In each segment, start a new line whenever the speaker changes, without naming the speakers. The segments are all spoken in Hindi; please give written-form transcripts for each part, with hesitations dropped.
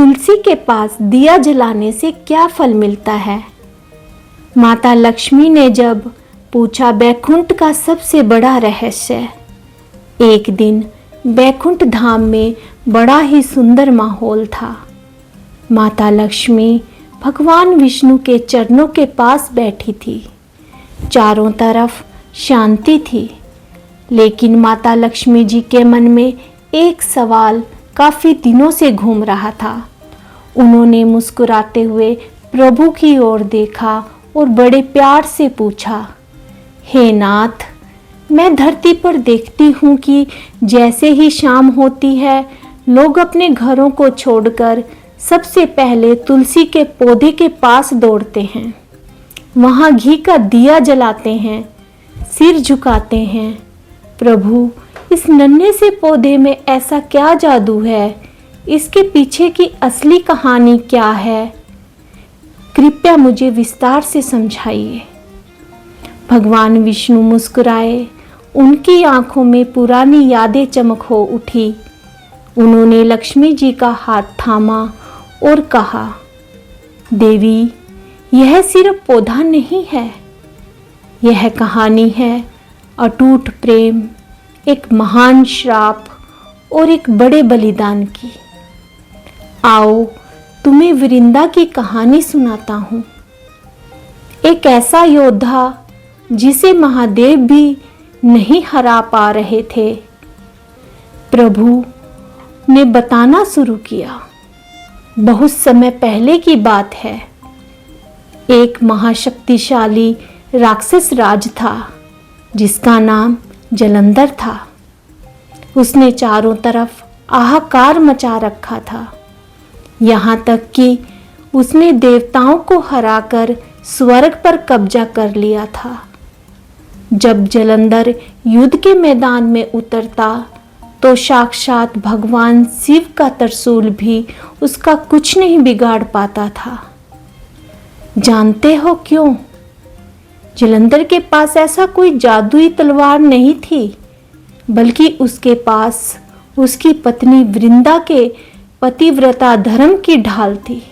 तुलसी के पास दिया जलाने से क्या फल मिलता है? माता लक्ष्मी ने जब पूछा बैकुंठ का सबसे बड़ा रहस्य। एक दिन बैकुंठ धाम में बड़ा ही सुंदर माहौल था। माता लक्ष्मी भगवान विष्णु के चरणों के पास बैठी थी। चारों तरफ शांति थी, लेकिन माता लक्ष्मी जी के मन में एक सवाल काफी दिनों से घूम रहा था। उन्होंने मुस्कुराते हुए प्रभु की ओर देखा और बड़े प्यार से पूछा, हे नाथ, मैं धरती पर देखती हूँ कि जैसे ही शाम होती है, लोग अपने घरों को छोड़कर सबसे पहले तुलसी के पौधे के पास दौड़ते हैं। वहाँ घी का दिया जलाते हैं, सिर झुकाते हैं। प्रभु, इस नन्हे से पौधे में ऐसा क्या जादू है? इसके पीछे की असली कहानी क्या है? कृपया मुझे विस्तार से समझाइए। भगवान विष्णु मुस्कुराए। उनकी आंखों में पुरानी यादें चमक हो उठी। उन्होंने लक्ष्मी जी का हाथ थामा और कहा, देवी, यह सिर्फ पौधा नहीं है, यह कहानी है अटूट प्रेम, एक महान श्राप और एक बड़े बलिदान की। आओ, तुम्हें वृंदा की कहानी सुनाता हूँ। एक ऐसा योद्धा जिसे महादेव भी नहीं हरा पा रहे थे। प्रभु ने बताना शुरू किया। बहुत समय पहले की बात है। एक महाशक्तिशाली राक्षस राज था जिसका नाम जलंधर था। उसने चारों तरफ हाहाकार मचा रखा था, यहाँ तक कि उसने देवताओं को हराकर स्वर्ग पर कब्जा कर लिया था। जब जलंधर युद्ध के मैदान में उतरता तो साक्षात भगवान शिव का त्रिशूल भी उसका कुछ नहीं बिगाड़ पाता था। जानते हो क्यों? जलंधर के पास ऐसा कोई जादुई तलवार नहीं थी, बल्कि उसके पास उसकी पत्नी वृंदा के पतिव्रता धर्म की ढाल थी।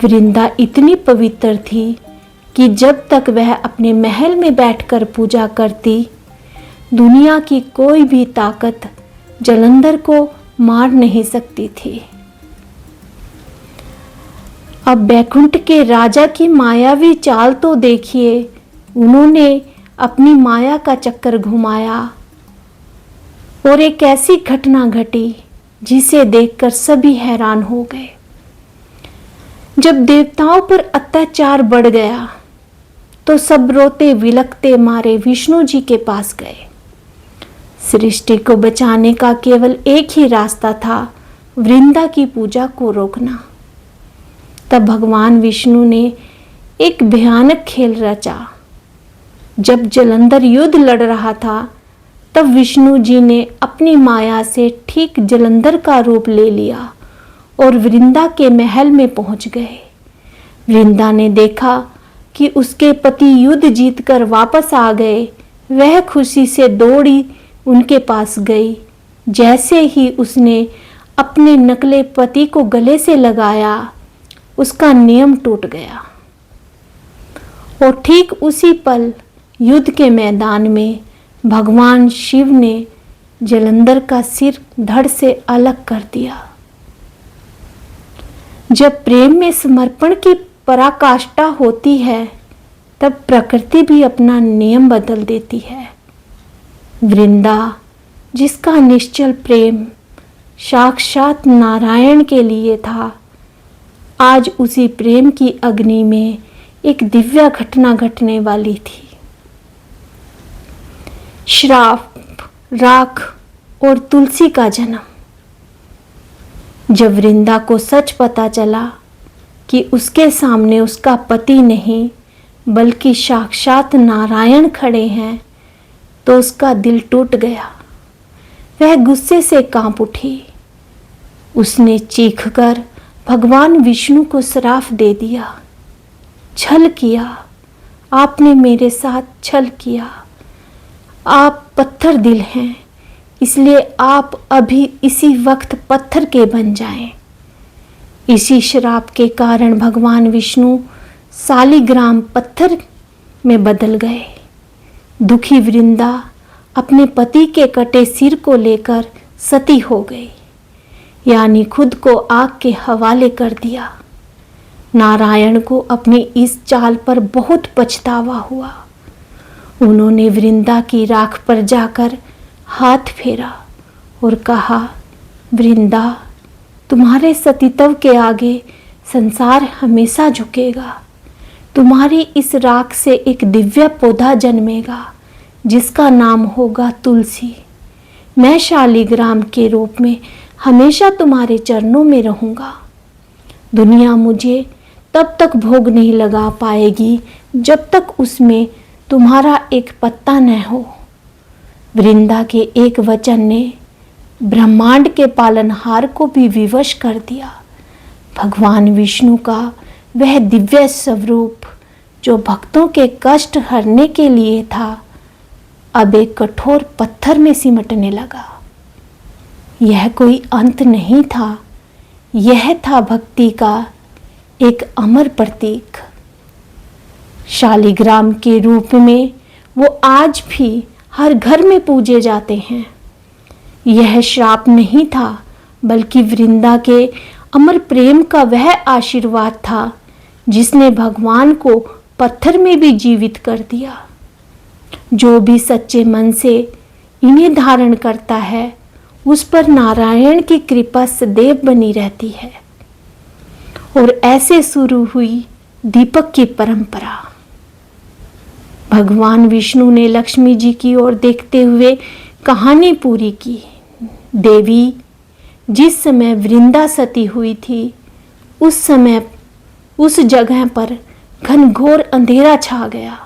वृंदा इतनी पवित्र थी कि जब तक वह अपने महल में बैठकर पूजा करती, दुनिया की कोई भी ताकत जलंधर को मार नहीं सकती थी। अब बैकुंठ के राजा की मायावी चाल तो देखिए। उन्होंने अपनी माया का चक्कर घुमाया और एक ऐसी घटना घटी जिसे देखकर सभी हैरान हो गए। जब देवताओं पर अत्याचार बढ़ गया तो सब रोते विलखते मारे विष्णु जी के पास गए। सृष्टि को बचाने का केवल एक ही रास्ता था, वृंदा की पूजा को रोकना। तब भगवान विष्णु ने एक भयानक खेल रचा। जब जलंधर युद्ध लड़ रहा था, तब विष्णु जी ने अपनी माया से ठीक जलंधर का रूप ले लिया और वृंदा के महल में पहुंच गए। वृंदा ने देखा कि उसके पति युद्ध जीतकर वापस आ गए। वह खुशी से दौड़ी उनके पास गई। जैसे ही उसने अपने नकले पति को गले से लगाया, उसका नियम टूट गया और ठीक उसी पल युद्ध के मैदान में भगवान शिव ने जलंधर का सिर धड़ से अलग कर दिया। जब प्रेम में समर्पण की पराकाष्ठा होती है, तब प्रकृति भी अपना नियम बदल देती है। वृंदा, जिसका निश्चल प्रेम साक्षात नारायण के लिए था, आज उसी प्रेम की अग्नि में एक दिव्य घटना घटने वाली थी। श्राप, राख और तुलसी का जन्म। जब वृंदा को सच पता चला कि उसके सामने उसका पति नहीं बल्कि साक्षात नारायण खड़े हैं, तो उसका दिल टूट गया। वह गुस्से से कांप उठी। उसने चीखकर भगवान विष्णु को श्राप दे दिया। छल किया, आपने मेरे साथ छल किया। आप पत्थर दिल हैं, इसलिए आप अभी इसी वक्त पत्थर के बन जाएं। इसी श्राप के कारण भगवान विष्णु शालिग्राम पत्थर में बदल गए। दुखी वृंदा अपने पति के कटे सिर को लेकर सती हो गई, यानी खुद को आग के हवाले कर दिया। नारायण को अपनी इस चाल पर बहुत पछतावा हुआ। उन्होंने वृंदा की राख पर जाकर हाथ फेरा और कहा, वृंदा, तुम्हारे सतीत्व के आगे संसार हमेशा झुकेगा। तुम्हारी इस राख से एक दिव्य पौधा जन्मेगा जिसका नाम होगा तुलसी। मैं शालिग्राम के रूप में हमेशा तुम्हारे चरणों में रहूँगा। दुनिया मुझे तब तक भोग नहीं लगा पाएगी जब तक उसमें तुम्हारा एक पत्ता न हो। वृंदा के एक वचन ने ब्रह्मांड के पालनहार को भी विवश कर दिया। भगवान विष्णु का वह दिव्य स्वरूप जो भक्तों के कष्ट हरने के लिए था, अब एक कठोर पत्थर में सिमटने लगा। यह कोई अंत नहीं था, यह था भक्ति का एक अमर प्रतीक। शालिग्राम के रूप में वो आज भी हर घर में पूजे जाते हैं। यह श्राप नहीं था, बल्कि वृंदा के अमर प्रेम का वह आशीर्वाद था जिसने भगवान को पत्थर में भी जीवित कर दिया। जो भी सच्चे मन से इन्हें धारण करता है, उस पर नारायण की कृपा सदैव बनी रहती है। और ऐसे शुरू हुई दीपक की परंपरा। भगवान विष्णु ने लक्ष्मी जी की ओर देखते हुए कहानी पूरी की। देवी, जिस समय वृंदा सती हुई थी, उस समय उस जगह पर घनघोर अंधेरा छा गया।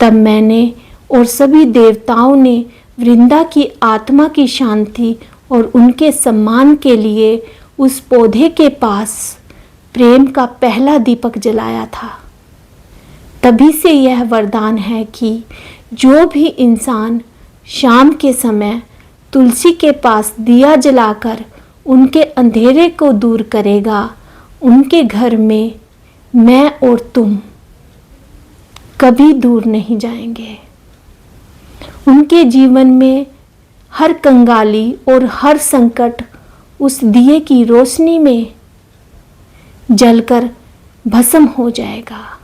तब मैंने और सभी देवताओं ने वृंदा की आत्मा की शांति और उनके सम्मान के लिए उस पौधे के पास प्रेम का पहला दीपक जलाया था। तभी से यह वरदान है कि जो भी इंसान शाम के समय तुलसी के पास दिया जलाकर उनके अंधेरे को दूर करेगा, उनके घर में मैं और तुम कभी दूर नहीं जाएंगे। उनके जीवन में हर कंगाली और हर संकट उस दिए की रोशनी में जलकर भस्म हो जाएगा।